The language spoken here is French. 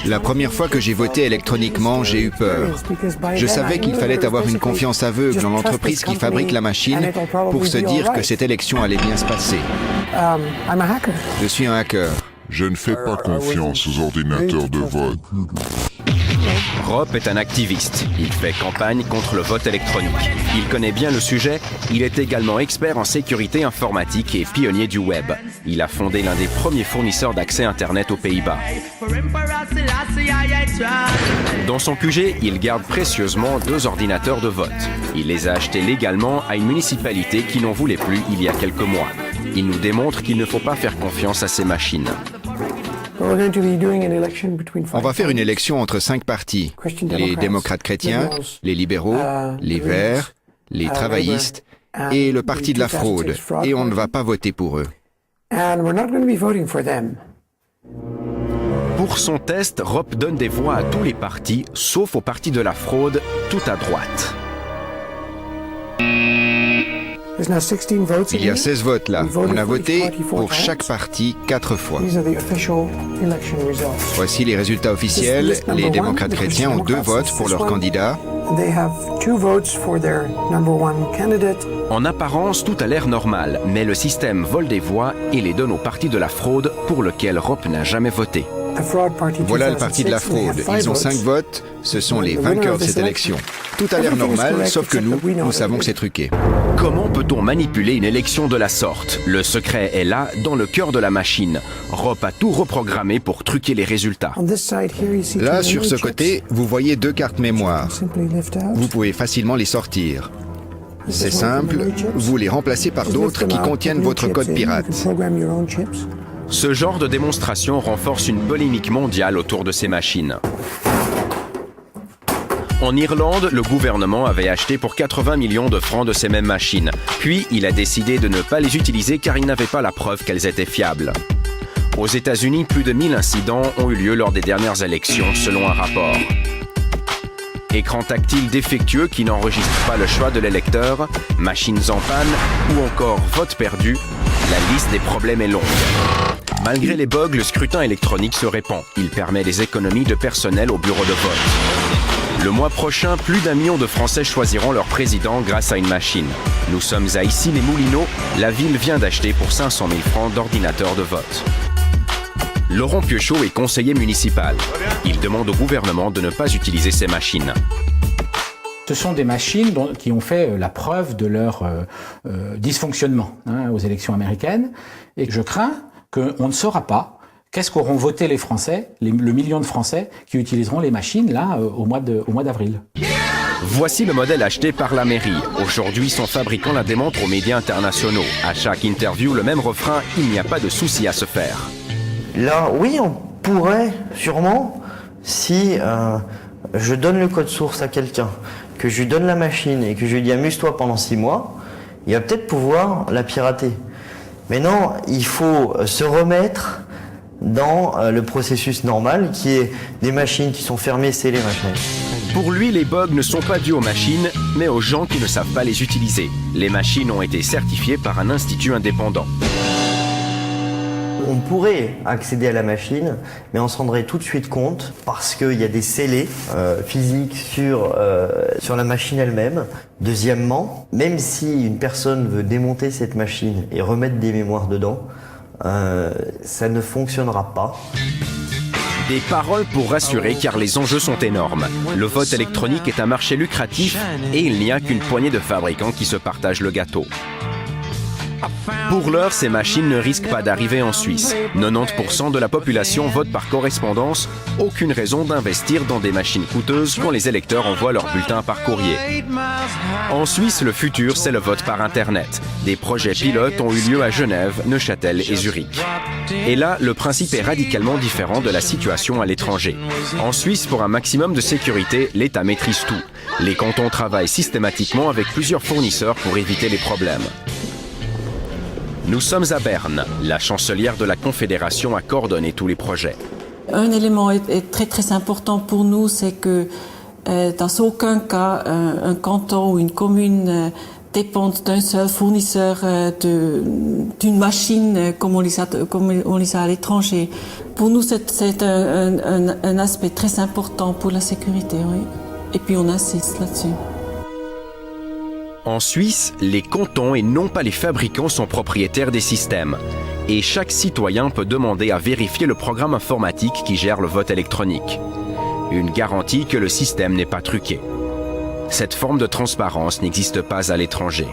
La première fois que j'ai voté électroniquement, j'ai eu peur. Je savais qu'il fallait avoir une confiance aveugle en l'entreprise qui fabrique la machine pour se dire que cette élection allait bien se passer. Je suis un hacker. Je ne fais pas confiance aux ordinateurs de vote. Rop est un activiste. Il fait campagne contre le vote électronique. Il connaît bien le sujet. Il est également expert en sécurité informatique et pionnier du web. Il a fondé l'un des premiers fournisseurs d'accès Internet aux Pays-Bas. Dans son QG, il garde précieusement 2 ordinateurs de vote. Il les a achetés légalement à une municipalité qui n'en voulait plus il y a quelques mois. Il nous démontre qu'il ne faut pas faire confiance à ces machines. On va faire une élection entre 5 partis. Les démocrates chrétiens, les libéraux, les verts, les travaillistes et le parti de la fraude. Et on ne va pas voter pour eux. Pour son test, Rop donne des voix à tous les partis, sauf au parti de la fraude, tout à droite. Il y a 16 votes là. On a voté pour chaque parti 4 fois. Voici les résultats officiels. Les démocrates chrétiens ont 2 votes pour leur candidat. En apparence, tout a l'air normal, mais le système vole des voix et les donne au parti de la fraude pour lequel Rop n'a jamais voté. Voilà le parti de la fraude. Ils ont 5 votes. Ce sont les vainqueurs de cette élection. Tout a l'air normal, sauf que nous savons que c'est truqué. Comment peut-on manipuler une élection de la sorte? Le secret est là, dans le cœur de la machine. Rop a tout reprogrammé pour truquer les résultats. Là, sur ce côté, vous voyez 2 cartes mémoire. Vous pouvez facilement les sortir. C'est simple, vous les remplacez par d'autres qui contiennent votre code pirate. Ce genre de démonstration renforce une polémique mondiale autour de ces machines. En Irlande, le gouvernement avait acheté pour 80 millions de francs de ces mêmes machines. Puis, il a décidé de ne pas les utiliser car il n'avait pas la preuve qu'elles étaient fiables. Aux États-Unis, plus de 1000 incidents ont eu lieu lors des dernières élections, selon un rapport. Écran tactile défectueux qui n'enregistre pas le choix de l'électeur, machines en panne ou encore vote perdu, la liste des problèmes est longue. Malgré les bugs, le scrutin électronique se répand. Il permet des économies de personnel au bureau de vote. Le mois prochain, plus d'1 million de Français choisiront leur président grâce à une machine. Nous sommes à Issy-les-Moulineaux. La ville vient d'acheter pour 500 000 francs d'ordinateurs de vote. Laurent Piochot est conseiller municipal. Il demande au gouvernement de ne pas utiliser ces machines. Ce sont des machines qui ont fait la preuve de leur dysfonctionnement aux élections américaines. Et je crains qu'on ne saura pas qu'est-ce qu'auront voté les Français, le million de Français qui utiliseront les machines là au mois d'avril. Voici le modèle acheté par la mairie. Aujourd'hui, son fabricant la démontre aux médias internationaux. À chaque interview, le même refrain, il n'y a pas de souci à se faire. Là, oui, on pourrait sûrement, si je donne le code source à quelqu'un, que je lui donne la machine et que je lui dis amuse-toi pendant 6 mois, il va peut-être pouvoir la pirater. Mais non, il faut se remettre dans le processus normal qui est des machines qui sont fermées, scellées, machin. Pour lui, les bugs ne sont pas dus aux machines, mais aux gens qui ne savent pas les utiliser. Les machines ont été certifiées par un institut indépendant. On pourrait accéder à la machine, mais on se rendrait tout de suite compte parce qu'il y a des scellés physiques sur la machine elle-même. Deuxièmement, même si une personne veut démonter cette machine et remettre des mémoires dedans, ça ne fonctionnera pas. Des paroles pour rassurer car les enjeux sont énormes. Le vote électronique est un marché lucratif et il n'y a qu'une poignée de fabricants qui se partagent le gâteau. Pour l'heure, ces machines ne risquent pas d'arriver en Suisse. 90% de la population vote par correspondance. Aucune raison d'investir dans des machines coûteuses quand les électeurs envoient leur bulletin par courrier. En Suisse, le futur, c'est le vote par Internet. Des projets pilotes ont eu lieu à Genève, Neuchâtel et Zurich. Et là, le principe est radicalement différent de la situation à l'étranger. En Suisse, pour un maximum de sécurité, l'État maîtrise tout. Les cantons travaillent systématiquement avec plusieurs fournisseurs pour éviter les problèmes. Nous sommes à Berne. La chancelière de la Confédération a coordonné tous les projets. Un élément est très très important pour nous, c'est que dans aucun cas un canton ou une commune dépendent d'un seul fournisseur d'une machine comme on les a à l'étranger. Pour nous, c'est un aspect très important pour la sécurité, oui. Et puis on insiste là-dessus. En Suisse, les cantons et non pas les fabricants sont propriétaires des systèmes. Et chaque citoyen peut demander à vérifier le programme informatique qui gère le vote électronique. Une garantie que le système n'est pas truqué. Cette forme de transparence n'existe pas à l'étranger.